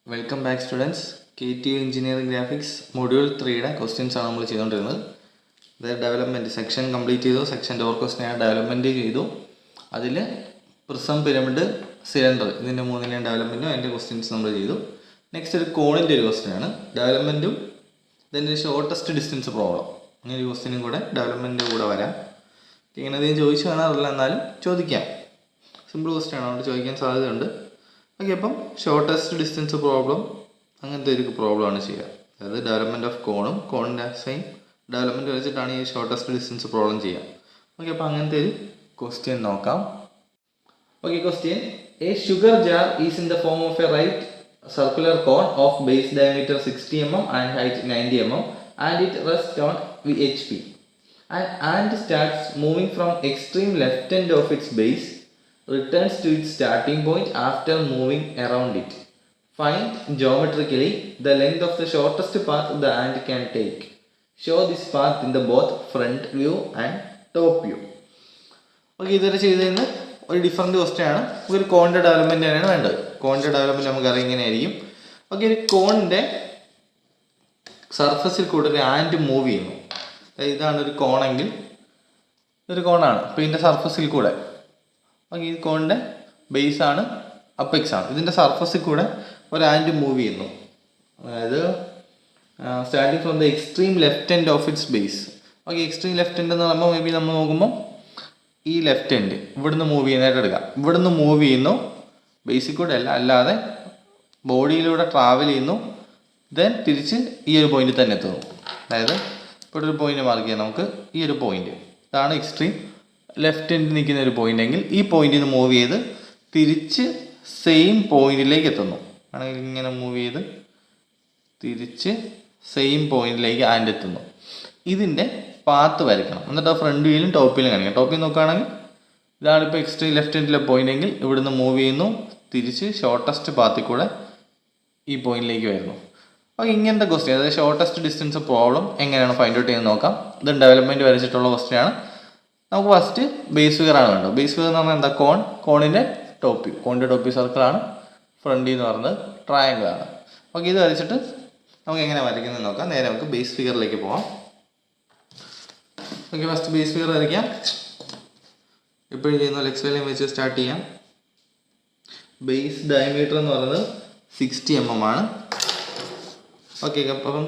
Welcome back students. KTU engineering graphics module 3യുടെ questions ആണ് നമ്മൾ ചെയ്തുകൊണ്ടിരുന്നത്. അതായത് ഡെവലപ്മെൻറ്റ് സെക്ഷൻ കംപ്ലീറ്റ് ചെയ്തു. സെക്ഷൻ ഡോർ ക്വസ്റ്റ്യൻ ഡെവലപ്മെൻറ്റ് ചെയ്തു. അതിൽ പ്രിസം, പിരമിഡ്, സിലിണ്ടർ ഇതിൻ്റെ മൂന്നിൻ്റെയും ഡെവലപ്മെൻറ്റും അതിൻ്റെ ക്വസ്റ്റ്യൻസ് നമ്മൾ ചെയ്തു. നെക്സ്റ്റ് ഒരു കോണിൻ്റെ ഒരു ക്വസ്റ്റ്യനാണ്. ഡെവലപ്മെൻറ്റും ഇതിൻ്റെ ഷോർട്ടസ്റ്റ് ഡിസ്റ്റൻസ് പ്രോബ്ലം, അങ്ങനെ ഒരു ക്വസ്റ്റ്യനും കൂടെ ഡെവലപ്മെൻറ്റിൻ്റെ കൂടെ വരാം. ഇങ്ങനെ അധികം ചോദിച്ചു കാണാറില്ല, എന്നാലും ചോദിക്കാം. സിമ്പിൾ ക്വസ്റ്റ്യൻ ആണ്, അതുകൊണ്ട് ചോദിക്കാൻ സാധ്യതയുണ്ട്. ഓക്കെ, അപ്പം ഷോർട്ടസ്റ്റ് ഡിസ്റ്റൻസ് പ്രോബ്ലം അങ്ങനത്തെ ഒരു പ്രോബ്ലമാണ് ചെയ്യുക. അതായത് ഡെവലപ്മെൻറ്റ് ഓഫ് കോണിൻ്റെ സെയിം ഡെവലപ്മെൻറ്റ് വെച്ചിട്ടാണ് ഈ ഷോർട്ടസ്റ്റ് ഡിസ്റ്റൻസ് പ്രോബ്ലം ചെയ്യുക. ഓക്കെ, അപ്പോൾ അങ്ങനത്തെ ഒരു ക്വസ്റ്റ്യൻ നോക്കാം. Okay, question: a sugar jar is in the form of a right circular cone of base diameter 60 mm and height 90 mm and it rest on VHP. An ant starts moving from extreme left end of its base, returns to its starting point after moving around it. Find geometrically the length of the shortest path the ant can take. Show this path in the both front view and top view. Okay, ഇതുവരെ ചെയ്തതിന് ഒരു different question ആണ്. ഒരു കോണിൻ്റെ development തന്നെയാണ് വേണ്ടത്. കോണിൻ്റെ development നമുക്കറിയാം ഇങ്ങനെ ആയിരിക്കും. ഓക്കെ, ഒരു കോണിൻ്റെ സർഫസിൽ കൂടെ ഒരു ആൻറ്റ് മൂവ് ചെയ്യുന്നു. ഇതാണ് ഒരു കോണെങ്കിൽ, ഇതൊരു കോണാണ്. അപ്പോൾ ഇതിൻ്റെ സർഫസിൽ കൂടെ, ഓക്കെ, ഈ കോണിൻ്റെ ബേസാണ്, അപ്പെക്സ് ആണ്. ഇതിൻ്റെ സർഫസിൽ കൂടെ ഒരു ആൻറ്റ് മൂവ് ചെയ്യുന്നു. അതായത് starting from the extreme left end of its base. Okay, extreme left end എന്ന് പറയുമ്പോൾ മേ ബി നമ്മൾ നോക്കുമ്പോൾ ഈ ലെഫ്റ്റ് എൻഡ് ഇവിടുന്ന് മൂവ് ചെയ്യുന്നതായിട്ട് എടുക്കാം. ഇവിടുന്ന് മൂവ് ചെയ്യുന്നു, ബേസിൽ കൂടെ അല്ലാതെ ബോഡിയിലൂടെ ട്രാവൽ ചെയ്യുന്നു. ദെൻ തിരിച്ച് ഈ ഒരു പോയിന്റിൽ തന്നെ എത്തുന്നു. അതായത് ഇപ്പോൾ ഒരു പോയിന്റ് മാർക്ക് ചെയ്യാം നമുക്ക്. ഈ ഒരു പോയിന്റ് ഇതാണ് എക്സ്ട്രീം ലെഫ്റ്റ് എൻഡ് നിൽക്കുന്ന ഒരു പോയിന്റ് എങ്കിൽ ഈ പോയിന്റിൽ നിന്ന് മൂവ് ചെയ്ത് തിരിച്ച് സെയിം പോയിന്റിലേക്ക് എത്തുന്നു. ആണെങ്കിൽ ഇങ്ങനെ മൂവ് ചെയ്ത് തിരിച്ച് സെയിം പോയിന്റിലേക്ക് ആൻഡ് എത്തുന്നു. ഇതിൻ്റെ പാത്ത് വരയ്ക്കണം. എന്നിട്ട് ആ ഫ്രണ്ട് വ്യൂയിലും ടോപ്പ് വ്യൂയിലും കാണിക്കാം. ടോപ്പ് വ്യൂ നോക്കുകയാണെങ്കിൽ ഇതാണിപ്പോൾ എക്സ്ട്രീം ലെഫ്റ്റ് എൻഡിലെ പോയിന്റ് എങ്കിൽ ഇവിടുന്ന് മൂവ് ചെയ്യുന്നു, തിരിച്ച് ഷോർട്ടസ്റ്റ് പാത്തിൽ കൂടെ ഈ പോയിന്റിലേക്ക് വരുന്നു. അപ്പോൾ ഇങ്ങനത്തെ ക്വസ്റ്റ്യൻ, അതായത് ഷോർട്ടസ്റ്റ് ഡിസ്റ്റൻസ് പ്രോബ്ലം എങ്ങനെയാണ് ഫൈൻഡ് ഔട്ട് ചെയ്യുന്നത് നോക്കാം. ഇത് ഡെവലപ്മെൻറ്റ് വരച്ചിട്ടുള്ള ക്വസ്റ്റ്യൻ ആണ്. നമുക്ക് ഫസ്റ്റ് ബേസ് ഫിഗർ ആണ് വേണ്ടത്. ബേസ് ഫിഗർ എന്ന് പറഞ്ഞാൽ എന്താ? കോണിൻ്റെ ടോപ്പ് വ്യൂ. കോണിൻ്റെ ടോപ്പ് വ്യൂ സർക്കിളാണ്. ഫ്രണ്ട് എന്ന് പറയുന്നത് ട്രയാങ്കിൾ ആണ്. ഓക്കെ, ഇത് വരച്ചിട്ട് നമുക്ക് എങ്ങനെ വരയ്ക്കുന്നത് നോക്കാം. നേരെ നമുക്ക് ബേസ് ഫിഗറിലേക്ക് പോകാം. ഓക്കെ, ഫസ്റ്റ് ബേസ് ഫിഗർ വരയ്ക്കാം. എപ്പോഴും ചെയ്യുന്ന എക്സ് ലൈൻ വെച്ച് സ്റ്റാർട്ട് ചെയ്യാം. ബേസ് ഡയമീറ്റർ എന്ന് പറയുന്നത് 60 mm ആണ്. ഓക്കെ, അപ്പം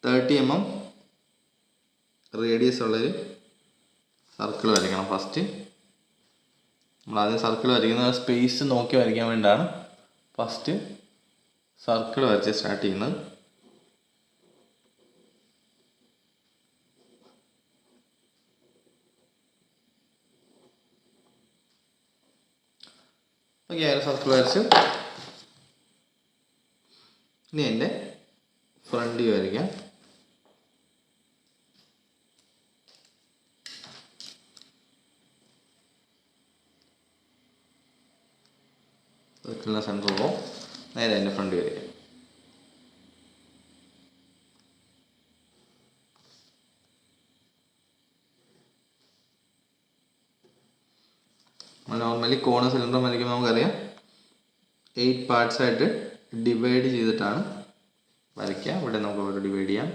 30 mm റേഡിയസ് ഉള്ളൊരു സർക്കിൾ വരയ്ക്കണം. ഫസ്റ്റ് നമ്മളാദ്യം സർക്കിൾ വരയ്ക്കുന്നത് സ്പേസ് നോക്കി വരയ്ക്കാൻ വേണ്ടിയാണ്. ഫസ്റ്റ് സർക്കിൾ വരച്ച് സ്റ്റാർട്ട് ചെയ്യുന്നത്. ഓക്കെ, ആ സർക്കിൾ വരച്ച് ഇനി എൻ്റെ ഫ്രണ്ട് വ്യൂ വരയ്ക്കാം. സർക്കിളിൻ്റെ സെൻറ്റർ പോകും, നേരെ എൻ്റെ ഫ്രണ്ട് വ്യൂ വരയ്ക്കാം. നോർമലി കോണ് സിലിണ്ടർ വരയ്ക്കുമ്പോൾ നമുക്കറിയാം 8 പാർട്സ് ആയിട്ട് ഡിവൈഡ് ചെയ്തിട്ടാണ് വരയ്ക്കുക. ഇവിടെ നമുക്ക് ഇവിടെ ഡിവൈഡ് ചെയ്യാം.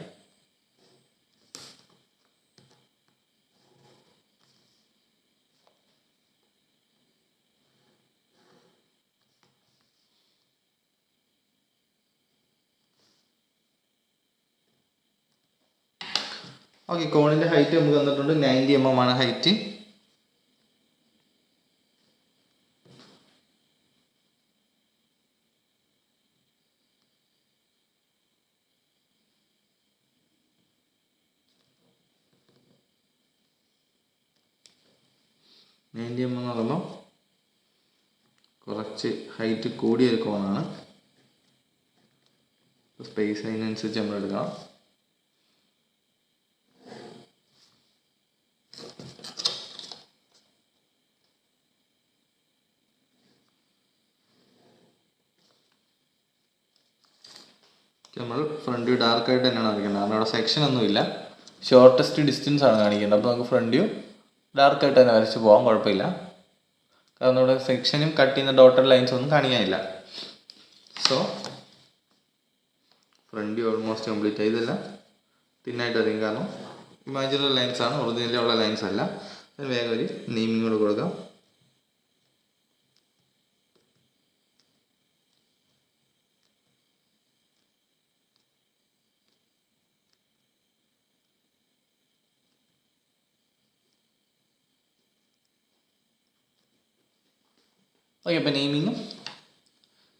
ഓക്കെ, കോണിൻ്റെ ഹൈറ്റ് നമുക്ക് തന്നിട്ടുണ്ട്. 90 mm ആണ് ഹൈറ്റ്. എന്ന് പറയുമ്പോൾ കുറച്ച് ഹൈറ്റ് കൂടിയൊരു കോണാണ്. സ്പേസ് അതിനനുസരിച്ച് നമ്മൾ എടുക്കണം. നമ്മൾ ഫ്രണ്ട് വ്യൂ ഡാർക്കായിട്ട് തന്നെയാണ് കാണിക്കേണ്ടത്. കാരണം അവിടെ സെക്ഷൻ ഒന്നുമില്ല, ഷോർട്ടസ്റ്റ് ഡിസ്റ്റൻസ് ആണ് കാണിക്കേണ്ടത്. അപ്പോൾ നമുക്ക് ഫ്രണ്ട് വ്യൂ ഡാർക്കായിട്ട് തന്നെ വരച്ച് പോകാം, കുഴപ്പമില്ല. കാരണം ഇവിടെ സെക്ഷനും കട്ട് ചെയ്യുന്ന ഡോട്ടഡ് ലൈൻസ് ഒന്നും കാണിക്കാനില്ല. സോ ഫ്രണ്ട് ഓൾമോസ്റ്റ് കംപ്ലീറ്റ് ആയതല്ല, തിന്നായിട്ട് അറിയും, കാരണം ഇമാജിനറി ലൈൻസ് ആണ്, ഒറിജിനലി ഉള്ള ലൈൻസ് അല്ല. അതിന് വേഗം ഒരു നെയിമിങ് കൂടെ കൊടുക്കാം. ഓക്കെ, അപ്പോൾ നെയിമിങ്ങും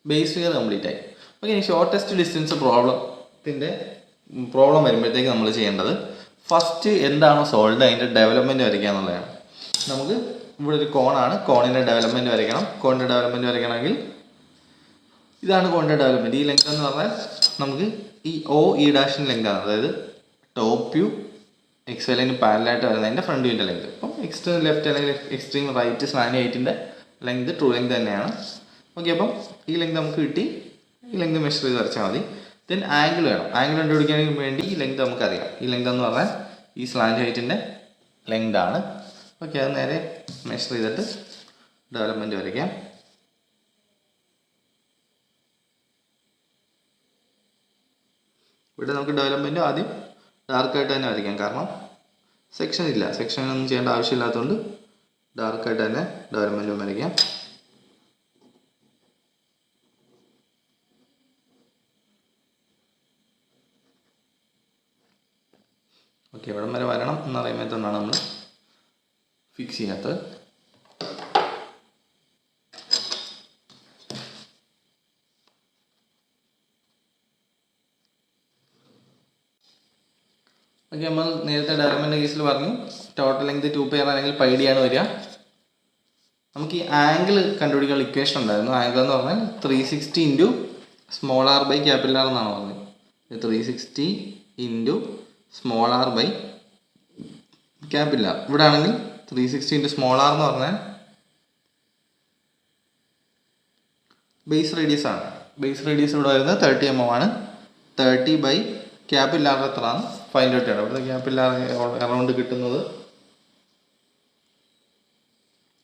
ബേസ് ഫിഗർ കംപ്ലീറ്റ് ആയി. ഓക്കെ, ഇനി ഷോർട്ടസ്റ്റ് ഡിസ്റ്റൻസ് പ്രോബ്ലം വരുമ്പോഴത്തേക്ക് നമ്മൾ ചെയ്യേണ്ടത് ഫസ്റ്റ് എന്താണോ സോൾവ് അതിൻ്റെ ഡെവലപ്മെൻറ്റ് വരയ്ക്കുക എന്നുള്ളതാണ്. നമുക്ക് ഇവിടെ ഒരു കോണാണ്, കോണിൻ്റെ ഡെവലപ്മെൻറ്റ് വരയ്ക്കണം. കോണിൻ്റെ ഡെവലപ്മെൻറ്റ് വരയ്ക്കണമെങ്കിൽ ഇതാണ് കോണിൻ്റെ ഡെവലപ്മെൻറ്റ്. ഈ ലെങ്ത് എന്ന് പറഞ്ഞാൽ നമുക്ക് ഈ ഈ ഡാഷിൻ്റെ ലെങ്താണ്, അതായത് ടോപ്പ് വ്യൂ എക്സ് ലൈന് പാരലായിട്ട് വരുന്നതിൻ്റെ ഫ്രണ്ട് വ്യൂവിൻ്റെ ലെങ്ത്. അപ്പം എക്സ്ട്രീം ലെഫ്റ്റ് അല്ലെങ്കിൽ എക്സ്ട്രീം റൈറ്റ് സ്ലാൻഡ് ഹൈറ്റിൻ്റെ ലെങ്ത് ട്രൂ ലെങ്ത് തന്നെയാണ്. ഓക്കെ, അപ്പം ഈ ലെങ്ത് നമുക്ക് കിട്ടി. ഈ ലെങ്ത് മെഷർ ചെയ്ത് വരച്ചാൽ മതി. ദെൻ ആംഗിൾ വേണം. ആംഗിൾ കണ്ടുപിടിക്കാൻ വേണ്ടി ഈ ലെങ്ത് നമുക്കറിയാം. ഈ ലെങ്ത് എന്ന് പറഞ്ഞാൽ ഈ സ്ലാൻഡ് ഹൈറ്റിൻ്റെ ലെങ്ത് ആണ്. ഓക്കെ, അത് നേരെ മെഷർ ചെയ്തിട്ട് ഡെവലപ്മെൻറ്റ് വരയ്ക്കാം. ഇവിടെ നമുക്ക് ഡെവലപ്മെൻറ്റ് ആദ്യം ഡാർക്കായിട്ട് തന്നെ വരയ്ക്കാം, കാരണം സെക്ഷൻ ഇല്ല, സെക്ഷനൊന്നും ചെയ്യേണ്ട ആവശ്യമില്ലാത്തതുകൊണ്ട് ഡാർക്കായിട്ട് തന്നെ ഡെവലപ്മെൻറ്റും വരയ്ക്കാം. ഓക്കെ, ഇവിടം വരെ വരണം എന്നറിയുമ്പോഴത്തോണ്ടാണ് നമ്മൾ ഫിക്സ് ചെയ്യാത്തത്. ഓക്കെ, നമ്മൾ നേരത്തെ ഡെവലപ്മെൻറ്റ് കേസിൽ പറഞ്ഞു ടോട്ടൽ ലെങ്ത് 2πr അല്ലെങ്കിൽ πd ആണ് വരിക. നമുക്ക് ഈ ആംഗിൾ കണ്ടുപിടിക്കാനുള്ള ഇക്വേഷൻ ഉണ്ടായിരുന്നു. ആംഗിൾ എന്ന് പറഞ്ഞാൽ 360 into small R by capital R എന്നാണ് പറഞ്ഞത്. 360 into small R by capital R. ഇവിടെ ആണെങ്കിൽ 360 ഇൻറ്റു സ്മോൾ ആർ എന്ന് പറഞ്ഞാൽ ബേസ് റേഡിയസ് ആണ്. ബേസ് റേഡിയസ് ഇവിടെ വരുന്നത് 30 mm ആണ്. 30 ബൈ ക്യാപിറ്റൽ ആർ എത്രയാണ് ഫൈൻഡ് ഔട്ട് ചെയ്യണം. ഇവിടുത്തെ ക്യാപിറ്റൽ ആർ അറൗണ്ട് കിട്ടുന്നത്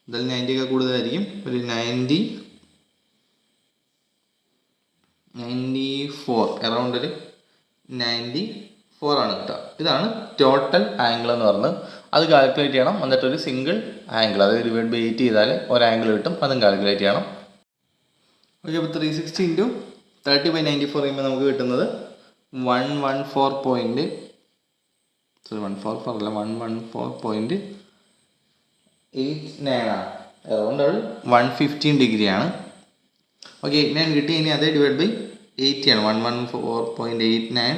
ഇതിൽ 90 ഒക്കെ കൂടുതലായിരിക്കും. ഒരു 94 അറൗണ്ട് ഒരു 94 ആണ് കിട്ടുക. ഇതാണ് ടോട്ടൽ ആംഗിൾ എന്ന് പറഞ്ഞത്. അത് കാൽക്കുലേറ്റ് ചെയ്യണം. എന്നിട്ട് ഒരു സിംഗിൾ ആംഗിൾ, അതായത് ഡിവൈഡ് ബൈ 8 ചെയ്താൽ ഒരു ആംഗിൾ കിട്ടും, അതും കാൽക്കുലേറ്റ് ചെയ്യണം. ഓക്കെ, അപ്പോൾ 360 ഇൻറ്റു 30 ബൈ 94 ചെയ്യുമ്പോൾ നമുക്ക് കിട്ടുന്നത് 114.89 ആണ്. അതുകൊണ്ട് അത് 115 ഡിഗ്രി ആണ്. ഓക്കെ, 89 കിട്ടി. ഇനി അതേ ഡിവൈഡ് ബൈ 80 ആണ്. 114.89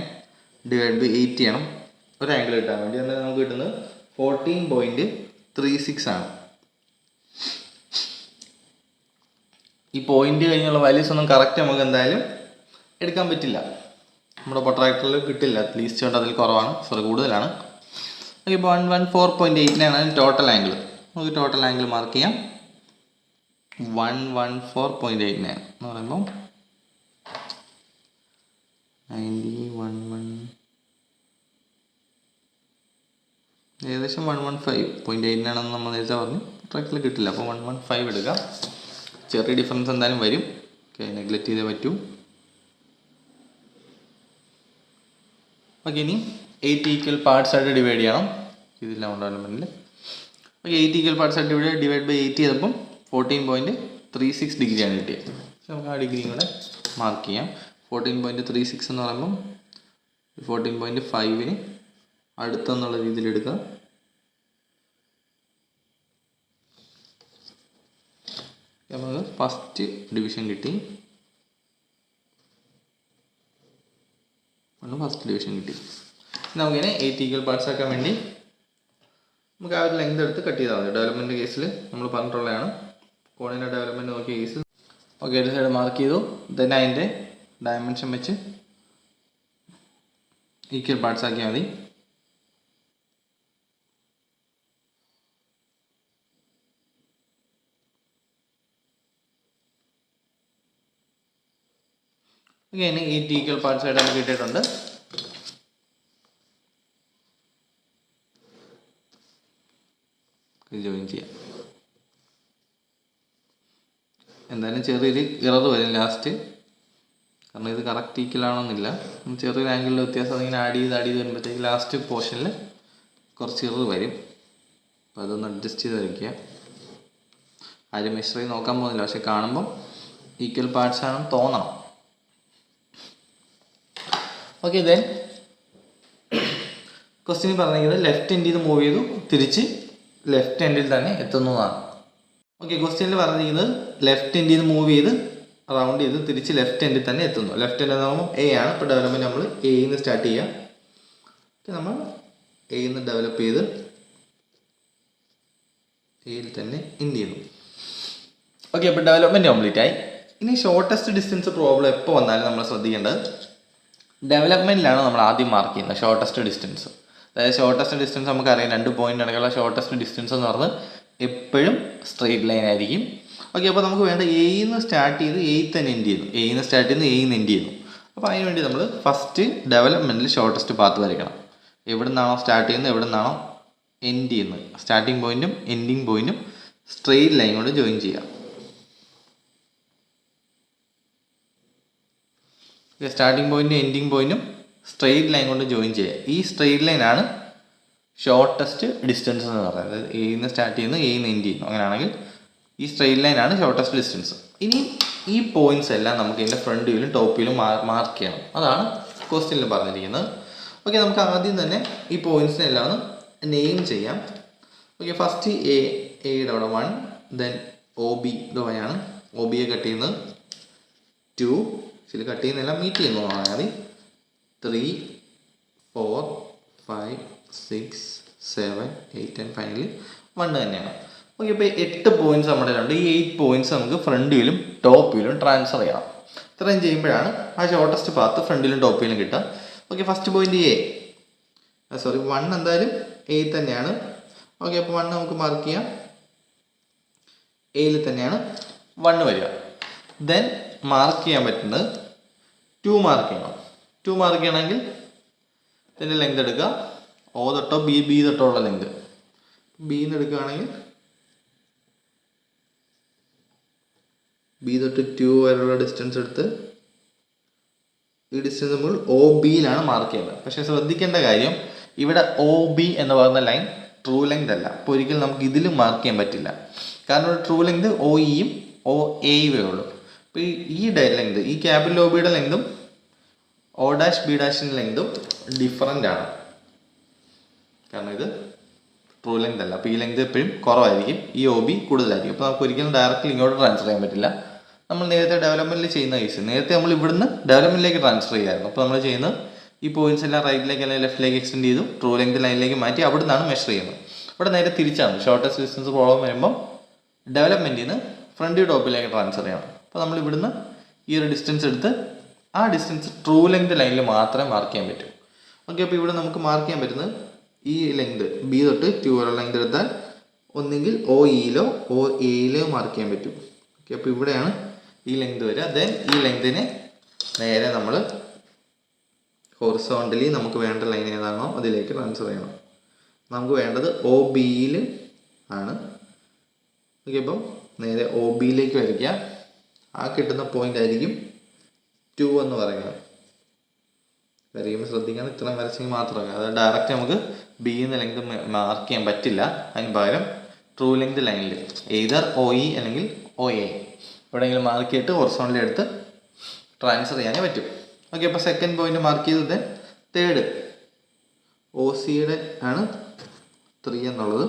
ഡിവൈഡ് ബൈ 80 ആണ് ഒരു ആംഗിൾ കിട്ടാൻ വേണ്ടി. എന്നാൽ നമുക്ക് കിട്ടുന്നത് 14.36 ആണ്. ഈ പോയിന്റ് കഴിഞ്ഞുള്ള വാല്യൂസ് ഒന്നും കറക്റ്റ് നമുക്ക് എന്തായാലും എടുക്കാൻ പറ്റില്ല, നമ്മുടെ പ്രൊട്രാക്ടറിൽ കിട്ടില്ല. അറ്റ്ലീസ്റ്റ് കൊണ്ട് അതിൽ കുറവാണ്, കൂടുതലാണ്. ഓക്കെ, ഇപ്പോൾ 114.89 ആണ് ടോട്ടൽ ആംഗിൾ. നമുക്ക് ടോട്ടൽ ആംഗിൾ മാർക്ക് ചെയ്യാം. 114.89 എന്ന് പറയുമ്പോൾ 90 ഏകദേശം 115.89 ആണെന്ന് നമ്മൾ നേരത്തെ പറഞ്ഞു. പ്രൊട്രാക്ടറിൽ കിട്ടില്ല, അപ്പോൾ 115 എടുക്കാം. ചെറിയ ഡിഫറൻസ് എന്തായാലും വരും. ഓക്കെ, നെഗ്ലക്റ്റ് ചെയ്തേ പറ്റൂ. ഓക്കെ, ഇനി 8 ഈക്വൽ പാർട്സ് ആയിട്ട് ഡിവൈഡ് ചെയ്യണം. ഇതില്ല ഡെവലപ്മെൻറ്റിൽ. ഓക്കെ, 8 ഈക്വൽ പാർട്സ് ആയിട്ട് ഡിവൈഡ് ബൈ 8 ചെയ്തപ്പം 14.36 ഡിഗ്രിയാണ് കിട്ടിയത്. നമുക്ക് ആ ഡിഗ്രിയും കൂടെ മാർക്ക് ചെയ്യാം. 14.36 എന്ന് പറയുമ്പം 14.5ന് അടുത്തെന്നുള്ള രീതിയിൽ എടുക്കുക. നമുക്ക് ഫസ്റ്റ് ഡിവിഷൻ കിട്ടി. നമുക്കിങ്ങനെ 8 ഈക്വൽ പാർട്സ് ആക്കാൻ വേണ്ടി നമുക്ക് ആ ഒരു ലെങ്ത് എടുത്ത് കട്ട് ചെയ്താൽ മതി. ഡെവലപ്മെൻറ്റ് കേസിൽ നമ്മൾ പറഞ്ഞിട്ടുള്ളതാണ്. കോണിൻ്റെ ഡെവലപ്മെൻറ്റ് നോക്കിയ കേസിൽ ഓക്കെ, ഒരു സൈഡ് മാർക്ക് ചെയ്തു. ദെൻ അതിൻ്റെ ഡയമെൻഷൻ വെച്ച് ഈക്വൽ പാർട്സ് ആക്കിയാൽ മതി. ഓക്കെ, ഇനി 8 ഈക്വൽ പാർട്സ് ആയിട്ട് നമുക്ക് കിട്ടിയിട്ടുണ്ട്. ഇത് ജോയിൻ ചെയ്യാം. എന്തായാലും ചെറിയൊരു ഇറർ വരും ലാസ്റ്റ്, കാരണം ഇത് കറക്റ്റ് ഈക്വലാണെന്നില്ല. ചെറിയൊരു ആംഗിളിൽ വ്യത്യാസം ഇങ്ങനെ ആഡ് ചെയ്ത് വരുമ്പോഴത്തേക്ക് ലാസ്റ്റ് പോർഷനിൽ കുറച്ച് ഇറർ വരും. അപ്പോൾ അതൊന്ന് അഡ്ജസ്റ്റ് ചെയ്ത് വയ്ക്കുക. ആരും മെഷർ ചെയ്ത് നോക്കാൻ പോകുന്നില്ല, പക്ഷെ കാണുമ്പം ഈക്വൽ പാർട്സ് ആണെന്ന് തോന്നണം. ഓക്കെ, ദെൻ ക്വസ്റ്റ്യൻ പറഞ്ഞിരിക്കുന്നത് ലെഫ്റ്റ് എൻഡിൽ നിന്ന് മൂവ് ചെയ്തു തിരിച്ച് ലെഫ്റ്റ് എൻഡിൽ തന്നെ എത്തുന്നതാണ്. ഓക്കെ, ക്വസ്റ്റ്യനിൽ പറഞ്ഞിരിക്കുന്നത് ലെഫ്റ്റ് എൻഡിൽ നിന്ന് മൂവ് ചെയ്ത് റൗണ്ട് ചെയ്ത് തിരിച്ച് ലെഫ്റ്റ് എൻഡിൽ തന്നെ എത്തുന്നു. ലെഫ്റ്റ് എൻഡ് എന്ന് എ ആണ്. ഇപ്പോൾ ഡെവലപ്മെൻറ്റ് നമ്മൾ എയിൽ നിന്ന് സ്റ്റാർട്ട് ചെയ്യാം. നമ്മൾ എയിൽ നിന്ന് ഡെവലപ്പ് ചെയ്ത് എയിൽ തന്നെ എൻഡ് ചെയ്യുന്നു. ഓക്കെ, അപ്പോൾ ഡെവലപ്മെൻറ്റ് കംപ്ലീറ്റ് ആയി. ഇനി ഷോർട്ടസ്റ്റ് ഡിസ്റ്റൻസ് പ്രോബ്ലം എപ്പോൾ വന്നാലും നമ്മൾ ശ്രദ്ധിക്കേണ്ടത് ഡെവലപ്മെൻറ്റിലാണ് നമ്മൾ ആദ്യം മാർക്ക് ചെയ്യുന്നത് ഷോർട്ടസ്റ്റ് ഡിസ്റ്റൻസ്. അതായത് ഷോർട്ടസ്റ്റ് ഡിസ്റ്റൻസ് നമുക്കറിയാം, 2 പോയിൻ്റ് അടക്കമുള്ള ഷോർട്ടസ്റ്റ് ഡിസ്റ്റൻസ് എന്ന് പറഞ്ഞാൽ എപ്പോഴും സ്ട്രെയിറ്റ് ലൈൻ ആയിരിക്കും. ഓക്കെ, അപ്പോൾ നമുക്ക് വേണ്ട എയിൽ നിന്ന് സ്റ്റാർട്ട് ചെയ്ത് എയിൽ തന്നെ എൻഡ് ചെയ്യുന്നു. എയിൽ നിന്ന് സ്റ്റാർട്ട് ചെയ്യുന്നു എയിൽ നിന്ന് എൻഡ് ചെയ്യുന്നു. അപ്പോൾ അതിന് വേണ്ടി നമ്മൾ ഫസ്റ്റ് ഡെവലപ്മെൻറ്റിൽ ഷോർട്ടസ്റ്റ് പാത്ത് വരയ്ക്കണം. എവിടെ നിന്നാണോ സ്റ്റാർട്ട് ചെയ്യുന്നത് എവിടെ നിന്നാണോ എൻഡ് ചെയ്യുന്നത്, സ്റ്റാർട്ടിംഗ് പോയിൻറ്റും എൻഡിങ് പോയിൻറ്റും സ്ട്രെയിറ്റ് ലൈൻ കൊണ്ട് ജോയിൻ ചെയ്യാം. സ്റ്റാർട്ടിംഗ് പോയിൻറ്റും എൻഡിങ് പോയിൻറ്റും സ്ട്രെയിറ്റ് ലൈൻ കൊണ്ട് ജോയിൻ ചെയ്യുക. ഈ സ്ട്രെയിറ്റ് ലൈനാണ് ഷോർട്ടസ്റ്റ് ഡിസ്റ്റൻസ് എന്ന് പറയുന്നത്. അതായത് എയിൽ നിന്ന് സ്റ്റാർട്ട് ചെയ്യുന്നു എയിൽ നിന്ന് എൻഡ് ചെയ്യുന്നു. അങ്ങനെയാണെങ്കിൽ ഈ സ്ട്രെയിറ്റ് ലൈനാണ് ഷോർട്ടസ്റ്റ് ഡിസ്റ്റൻസ്. ഇനി ഈ പോയിൻറ്റ്സ് എല്ലാം നമുക്ക് ഇതിൻ്റെ ഫ്രണ്ട് വ്യൂവിലും ടോപ്പ് വ്യൂവിലും മാർക്ക് ചെയ്യണം. അതാണ് ക്വസ്റ്റ്യനിൽ പറഞ്ഞിരിക്കുന്നത്. ഓക്കെ, നമുക്ക് ആദ്യം തന്നെ ഈ പോയിൻറ്റ്സിനെല്ലാം ഒന്ന് നെയിം ചെയ്യാം. ഓക്കെ, ഫസ്റ്റ് എയുടെ അവിടെ 1, ദെൻ OB ഇതാണ്. OBയെ കട്ട് ചെയ്യുന്നത് 2, ഇതിൽ കട്ട് ചെയ്യുന്നതെല്ലാം മീറ്റ് ചെയ്യുന്നു മതി. 3, 4, 5, 6, 7, 8 ആൻഡ് ഫൈനലി 1 തന്നെയാണ്. ഓക്കെ, ഇപ്പോൾ 8 പോയിൻറ്റ്സ് നമ്മുടെ ഉണ്ട്. ഈ 8 പോയിൻറ്റ്സ് നമുക്ക് ഫ്രണ്ട് വ്യൂവിലും ടോപ്പ് വ്യൂവിലും ട്രാൻസ്ഫർ ചെയ്യണം. ഇത്രയും ചെയ്യുമ്പോഴാണ് ആ ഷോർട്ടസ്റ്റ് പാത്ത് ഫ്രണ്ടിലും ടോപ്പ് വ്യൂവിലും കിട്ടുക. ഓക്കെ, ഫസ്റ്റ് പോയിന്റ് 1 എന്തായാലും എ തന്നെയാണ്. ഓക്കെ, അപ്പോൾ 1 നമുക്ക് മാർക്ക് ചെയ്യാം. എയിൽ തന്നെയാണ് 1 വരിക. ദെൻ മാർക്ക് ചെയ്യാൻ പറ്റുന്നത് 2 മാർക്ക് ചെയ്യണം. 2 മാർക്ക് ചെയ്യണമെങ്കിൽ ഇതിൻ്റെ ലെങ്ത് എടുക്കുക. O തൊട്ടോ ബി തൊട്ടോ ഉള്ള ലെങ്ത് ബിന്ന് എടുക്കുകയാണെങ്കിൽ ബി തൊട്ട് 2 വരെയുള്ള ഡിസ്റ്റൻസ് എടുത്ത് ഈ ഡിസ്റ്റൻസ് നമ്മൾ OBയിലാണ് മാർക്ക് ചെയ്യുന്നത്. പക്ഷേ ശ്രദ്ധിക്കേണ്ട കാര്യം, ഇവിടെ OB എന്ന് പറയുന്ന ലൈൻ ട്രൂ ലെങ്ത് അല്ല. അപ്പോൾ ഒരിക്കലും നമുക്ക് ഇതിലും മാർക്ക് ചെയ്യാൻ പറ്റില്ല. കാരണം ട്രൂ ലെങ്ത് OEയും OAയും ഉള്ളൂ. അപ്പോൾ ഈ ലെങ്ത്, ഈ ക്യാപിറ്റൽ OBയുടെ ലെങ്തും O', B' ലെങ്തും ഡിഫറൻ്റ് ആണ്. കാരണം ഇത് ട്രൂ ലെങ്ത് അല്ല. അപ്പോൾ ഈ ലെങ്ത് എപ്പോഴും കുറവായിരിക്കും, ഈ OB കൂടുതലായിരിക്കും. അപ്പോൾ നമുക്ക് ഒരിക്കലും ഡയറക്റ്റ്ലി ഇങ്ങോട്ട് ട്രാൻസ്ഫർ ചെയ്യാൻ പറ്റില്ല. നമ്മൾ നേരത്തെ ഡെവലപ്മെൻറ്റിൽ ചെയ്യുന്ന കേസ്, നേരത്തെ നമ്മൾ ഇവിടുന്ന് ഡെവലപ്മെൻറ്റിലേക്ക് ട്രാൻസ്ഫർ ചെയ്യായിരുന്നു. അപ്പോൾ നമ്മൾ ചെയ്യുന്നത് ഈ പോയിൻറ്റ്സ് എല്ലാം റൈറ്റിലേക്ക് അല്ലെങ്കിൽ ലെഫ്റ്റിലേക്ക് എക്സ്റ്റെൻഡ് ചെയ്തു ട്രൂ ലെങ്ത് ലൈനിലേക്ക് മാറ്റി അവിടെ നിന്നാണ് മെഷർ ചെയ്യുന്നത്. ഇവിടെ നേരെ തിരിച്ചാണ്. ഷോർട്ടസ്റ്റ് ഡിസ്റ്റൻസ് പ്രോബ്ലം വരുമ്പം ഡെവലപ്മെൻറ്റിൽ നിന്ന് ഫ്രണ്ട് ടോപ്പിലേക്ക് ട്രാൻസ്ഫർ ചെയ്യണം. അപ്പോൾ നമ്മൾ ഇവിടുന്ന് ഈ ഒരു ഡിസ്റ്റൻസ് എടുത്ത് ആ ഡിസ്റ്റൻസ് ട്രൂ ലെങ്ത് ലൈനിൽ മാത്രമേ മാർക്ക് ചെയ്യാൻ പറ്റൂ. ഓക്കെ, അപ്പോൾ ഇവിടെ നമുക്ക് മാർക്ക് ചെയ്യാൻ പറ്റുന്നത് ഈ ലെങ്ത് B തൊട്ട് 2 വരെയുള്ള ലെങ്ത് എടുത്താൽ ഒന്നെങ്കിൽ OEയിലോ OAയിലോ മാർക്ക് ചെയ്യാൻ പറ്റും. ഓക്കെ, അപ്പോൾ ഇവിടെയാണ് ഈ ലെങ്ത് വരിക. ദെൻ ഈ ലെങ്തിനെ നേരെ നമ്മൾ ഹൊറിസോണ്ടലി നമുക്ക് വേണ്ട ലൈൻ ഏതാണോ അതിലേക്ക് ട്രാൻസ്ഫർ ചെയ്യണം. നമുക്ക് വേണ്ടത് OBയിൽ ആണ്. ഓക്കെ, അപ്പം നേരെ OBയിലേക്ക് വരയ്ക്കുക. ആ കിട്ടുന്ന പോയിന്റ് ആയിരിക്കും 2 എന്ന് പറയുന്നത്. വരയ്ക്കുമ്പോൾ ശ്രദ്ധിക്കാൻ ഇത്രയും വരച്ചെങ്കിൽ മാത്രമേ, അതായത് ഡയറക്റ്റ് നമുക്ക് B എന്ന ലെങ്ത് മാർക്ക് ചെയ്യാൻ പറ്റില്ല. അതിന് പകരം ട്രൂ ലെങ്ത് ലൈനിൽ എയ്തർ OE അല്ലെങ്കിൽ OA എവിടെയെങ്കിലും മാർക്ക് ചെയ്തിട്ട് ഹൊറിസോണ്ടലി എടുത്ത് ട്രാൻസ്ഫർ ചെയ്യാനേ പറ്റും. ഓക്കെ, അപ്പോൾ സെക്കൻഡ് പോയിന്റ് മാർക്ക് ചെയ്തത്. തേർഡ് OCയുടെ ആണ് 3 എന്നുള്ളത്.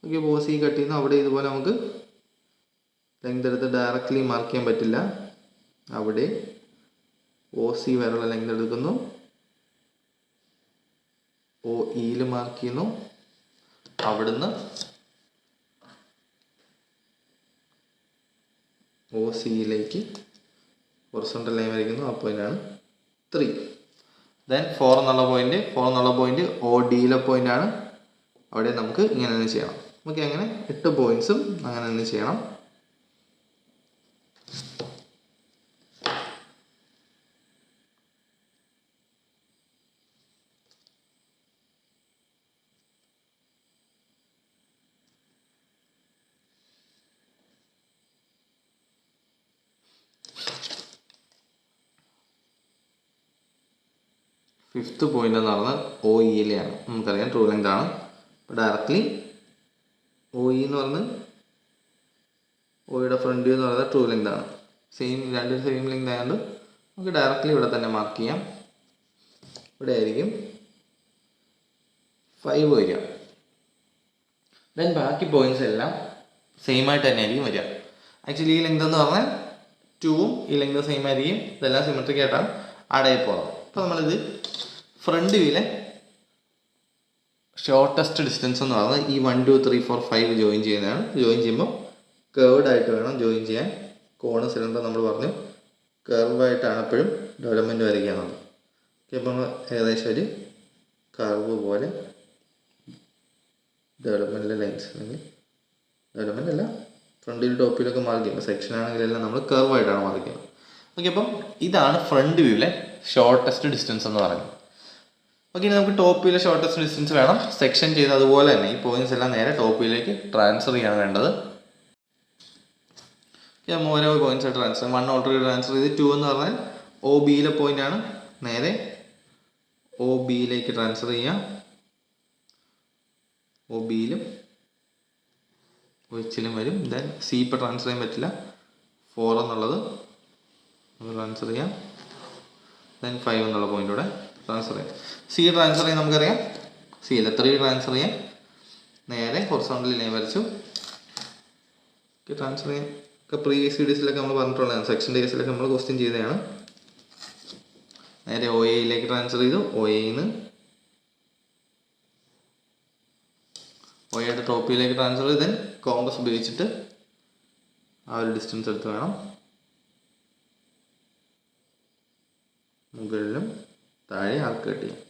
ഓക്കെ, അപ്പോൾ OC കട്ട് ചെയ്യുന്നു. അവിടെ ഇതുപോലെ നമുക്ക് ലെങ്ത് എടുത്ത് ഡയറക്റ്റ്ലി മാർക്ക് ചെയ്യാൻ പറ്റില്ല. അവിടെ OC വരെയുള്ള ലെങ്ത് എടുക്കുന്നു, OEയിൽ മാർക്ക് ചെയ്യുന്നു. അവിടുന്ന് OCയിലേക്ക് ഹൊറിസോണ്ടൽ ലൈൻ വരയ്ക്കുന്നു. ആ പോയിന്റാണ് 3. ദെൻ 4 എന്നുള്ള പോയിന്റ് ODയിലെ പോയിന്റാണ്. അവിടെ നമുക്ക് ഇങ്ങനെ തന്നെ ചെയ്യണം. ഓക്കെ, അങ്ങനെ 8 പോയിന്റ്സും അങ്ങനെ തന്നെ ചെയ്യണം. ഫിഫ്ത്ത് പോയിന്റ് എന്ന് പറഞ്ഞാൽ ഒ ഇയിലെയാണ്. നമുക്കറിയാം ട്രൂ ലെങ്ത് ആണ്. അപ്പോൾ ഡയറക്റ്റ്ലി ഒ ഇ എന്ന് പറഞ്ഞ് ഒയുടെ ഫ്രണ്ട് വ്യൂ എന്ന് പറയുന്നത് ട്രൂ ലെങ്ത് ആണ്. രണ്ടും സെയിം ലെങ്ത് ആയതുകൊണ്ട് നമുക്ക് ഡയറക്റ്റ്ലി ഇവിടെ തന്നെ മാർക്ക് ചെയ്യാം. ഇവിടെ ആയിരിക്കും 5 വരിക. ദെൻ ബാക്കി പോയിന്റ്സ് എല്ലാം സെയിം ആയിട്ട് തന്നെ ആയിരിക്കും വരിക. ആക്ച്വലി ഈ ലെങ്ത് എന്ന് പറഞ്ഞാൽ 2ഉം ഈ ലെങ്ത് സെയിം ആയിരിക്കും. ഇതെല്ലാം സിമെട്രിക് ആയിട്ടാണ് ആഡ് ആയി പോകുന്നത്. അപ്പോൾ നമ്മളിത് ഫ്രണ്ട് വ്യൂവിലെ ഷോർട്ടസ്റ്റ് ഡിസ്റ്റൻസ് എന്ന് പറഞ്ഞാൽ ഈ 1 2 3 4 5 ജോയിൻ ചെയ്യുന്നതാണ്. ജോയിൻ ചെയ്യുമ്പോൾ കേർവ്ഡ് ആയിട്ട് വേണം ജോയിൻ ചെയ്യാൻ. കോണ് സിലിണ്ടർ നമ്മൾ പറഞ്ഞു കർവായിട്ടാണ് എപ്പോഴും ഡെവലപ്മെൻറ്റ് വരയ്ക്കുന്നത്. അപ്പോൾ നമ്മൾ ഏകദേശം ഒരു കർവ് പോലെ ഡെവലപ്മെൻറ്റിലെ ലൈൻസ് അല്ലെങ്കിൽ ഡെവലപ്മെൻ്റ് അല്ല ഫ്രണ്ടിൽ ടോപ്പിലൊക്കെ മാർക്ക് ചെയ്യുമ്പോൾ സെക്ഷൻ ആണെങ്കിലെല്ലാം നമ്മൾ കർവായിട്ടാണ് മാർക്ക് ചെയ്യുന്നത്. ഓക്കെ, അപ്പം ഇതാണ് ഫ്രണ്ട് വ്യൂവിലെ ഷോർട്ടസ്റ്റ് ഡിസ്റ്റൻസ് എന്ന് പറയുന്നത്. ഓക്കെ, ഇനി നമുക്ക് ടോപ്പ് വ്യൂവിലെ ഷോർട്ടസ്റ്റ് ഡിസ്റ്റൻസ് വേണം സെക്ഷൻ ചെയ്ത് അതുപോലെ തന്നെ ഈ പോയിന്റ്സ് എല്ലാം നേരെ ടോപ്പ് വ്യൂയിലേക്ക് ട്രാൻസ്ഫർ ചെയ്യാണ് വേണ്ടത്. ഓരോ പോയിന്റ്സ് ട്രാൻസ്ഫർ 1 ഓൾറെഡി ട്രാൻസ്ഫർ ചെയ്ത് 2 എന്ന് പറഞ്ഞാൽ ഒ ബിയിലെ പോയിന്റ് ആണ്. നേരെ ഒ ബിയിലേക്ക് ട്രാൻസ്ഫർ ചെയ്യാം. ഒ ബിയിലും ഒച്ചിലും വരും. ദെൻ സി ഇപ്പോൾ ട്രാൻസ്ഫർ ചെയ്യാൻ പറ്റില്ല. 4 എന്നുള്ളത് ട്രാൻസ്ഫർ ചെയ്യാം. ദെൻ 5 എന്നുള്ള പോയിന്റൂടെ ട്രാൻസ്ഫർ ചെയ്യാം. സി ട്രാൻസ്ഫർ ചെയ്യാൻ നമുക്കറിയാം. സിയിലെ 3 ട്രാൻസ്ഫർ ചെയ്യാം. നേരെ ഹൊറിസോണ്ടൽ ലൈൻ വരച്ചു. ട്രാൻസ്ഫർ ചെയ്യാം ഒക്കെ പ്രീവിയസ് വീഡിയോസിലൊക്കെ നമ്മൾ പറഞ്ഞിട്ടുള്ളതാണ്. സെക്ഷൻ്റെ കേസിലൊക്കെ നമ്മൾ ക്വസ്റ്റ്യൻ ചെയ്തതാണ്. നേരെ ഒ എയിലേക്ക് ട്രാൻസ്ഫർ ചെയ്തു. ഒ എയിന്ന് ഒയുടെ ടോപ്പിലേക്ക് ട്രാൻസ്ഫർ ചെയ്ത് കോമ്പസ് ഉപയോഗിച്ചിട്ട് ആ ഒരു ഡിസ്റ്റൻസ് എടുത്ത് വേണം മുകളിലും താഴെ ആർക്ക് കട്ട് ചെയ്യാം.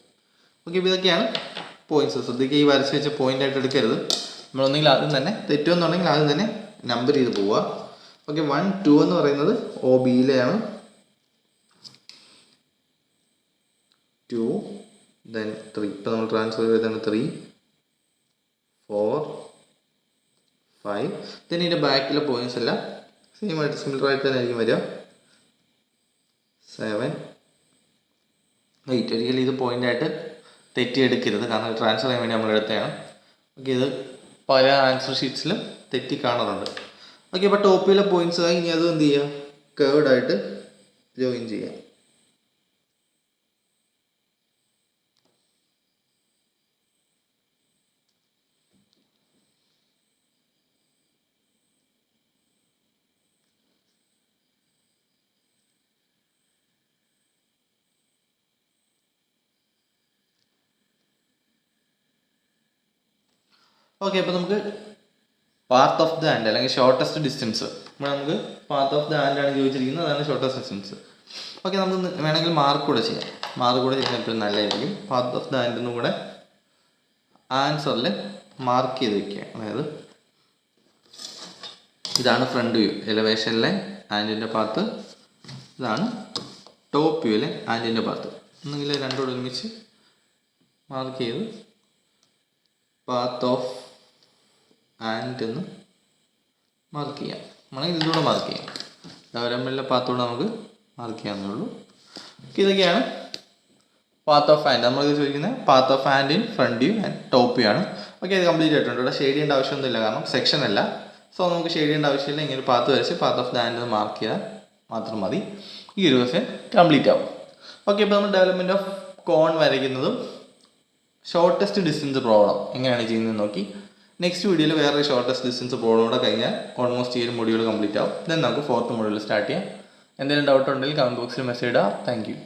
ഓക്കെ, ഇപ്പോൾ ഇതൊക്കെയാണ് പോയിന്റ്സ്. ശ്രദ്ധിക്കുക, ഈ വരച്ച് വെച്ച പോയിന്റ് ആയിട്ട് എടുക്കരുത്. നമ്മളൊന്നെങ്കിൽ ആദ്യം തന്നെ തെറ്റുമെന്നുണ്ടെങ്കിൽ ആദ്യം തന്നെ നമ്പർ ചെയ്ത് പോവുക. ഓക്കെ, 1 2 എന്ന് പറയുന്നത് ഒ ബിയിലെയാണ്. 2 ദെൻ 3 ഇപ്പോൾ നമ്മൾ ട്രാൻസ്ഫർ ചെയ്താണ് 3 4 5 ദെൻ ഇതിൻ്റെ ബാക്കിലെ പോയിന്റ്സ് എല്ലാം സെയിം ആയിട്ട് സിമിലർ ആയിട്ട് തന്നെ ആയിരിക്കും വരിക. 7 8 ഒരിക്കലും ഇത് പോയിൻ്റായിട്ട് തെറ്റിയെടുക്കരുത്, കാരണം ട്രാൻസ്ഫർ ചെയ്യാൻ വേണ്ടി നമ്മൾ എടുത്തതാണ്. ഓക്കെ, ഇത് പല ആൻസർ ഷീറ്റ്സിലും തെറ്റി കാണാറുണ്ട്. ഓക്കെ, അപ്പോൾ ടോപ്പിലെ പോയിന്റ്സ് ആയി ഇനി അത് എന്ത് ചെയ്യുക, കേർവ്ഡ് ആയിട്ട് ജോയിൻ ചെയ്യാം. ഓക്കെ, അപ്പോൾ നമുക്ക് പാത്ത് ഓഫ് ദ ഹാൻഡ് അല്ലെങ്കിൽ ഷോർട്ടസ്റ്റ് ഡിസ്റ്റൻസ് ഇവിടെ നമുക്ക് പാത്ത് ഓഫ് ദ ഹാൻഡ് ആണ് ചോദിച്ചിരിക്കുന്നത്. അതാണ് ഷോർട്ടസ്റ്റ് ഡിസ്റ്റൻസ്. ഓക്കെ, നമുക്ക് വേണമെങ്കിൽ മാർക്ക് കൂടെ ചെയ്യാം. മാർക്ക് കൂടെ ചെയ്യുന്നത് എപ്പോഴും നല്ലതായിരിക്കും. പാത്ത് ഓഫ് ദ ഹാൻഡിനും കൂടെ ആൻസറിൽ മാർക്ക് ചെയ്ത് വയ്ക്കുക. അതായത് ഇതാണ് ഫ്രണ്ട് വ്യൂ എലവേഷനിലെ ഹാൻഡിൻ്റെ പാത്ത്, ഇതാണ് ടോപ്പ് വ്യൂവിലെ ഹാൻഡിൻ്റെ പാത്ത്. ഒന്നെങ്കിൽ രണ്ടോട് ഒരുമിച്ച് മാർക്ക് ചെയ്ത് പാത്ത് ഓഫ് ഹാൻഡ് എന്ന് മാർക്ക് ചെയ്യാം. വേണമെങ്കിൽ ഇതിലൂടെ മാർക്ക് ചെയ്യാം. ഡെവലപ്മെൻറ്റിലെ പാത്തൂടെ നമുക്ക് മാർക്ക് ചെയ്യാവുന്നേ ഉള്ളൂ. ഇതൊക്കെയാണ് പാത്ത് ഓഫ് ഹാൻഡ്. നമ്മൾ ചോദിക്കുന്നത് path of hand in front view and top view ആണ്. ഓക്കെ, ഇത് കംപ്ലീറ്റ് ആയിട്ടുണ്ട്. ഇവിടെ ഷെയ്ഡ് ചെയ്യേണ്ട ആവശ്യമൊന്നുമില്ല, കാരണം സെക്ഷൻ അല്ല. സോ നമുക്ക് ഷെയ്ഡ് ചെയ്യേണ്ട ആവശ്യമില്ല. ഇങ്ങനെ ഒരു പാത്ത് വരച്ച് പാത്ത് ഓഫ് ദ ഹാൻഡ് എന്ന് മാർക്ക് ചെയ്താൽ മാത്രം മതി. ഈ ഒരു ക്വസ്റ്റ്യൻ കംപ്ലീറ്റ് ആവും. ഓക്കെ, ഇപ്പോൾ നമ്മൾ ഡെവലപ്മെൻറ്റ് ഓഫ് കോൺ വരയ്ക്കുന്നതും ഷോർട്ടസ്റ്റ് ഡിസ്റ്റൻസ് പ്രോബ്ലം എങ്ങനെയാണ് ചെയ്യുന്നത് നോക്കി. നെക്സ്റ്റ് വീഡിയോയിൽ വേറെ ഷോർട്ടസ്റ്റ് ഡിസ്റ്റൻസ് പ്രോബ്ലം കൂടെ കഴിഞ്ഞാൽ ഓൾമോസ്റ്റ് ഈ ഒരു മൊഡ്യൂൾ കംപ്ലീറ്റ് ആവും. ദെൻ നമുക്ക് 4th മൊഡ്യൂൾ സ്റ്റാർട്ട് ചെയ്യാം. എന്തെങ്കിലും ഡൗട്ട് ഉണ്ടെങ്കിൽ കമൻറ്റ് ബോക്സിൽ മെസ്സേജ് ഇടാം. Thank you.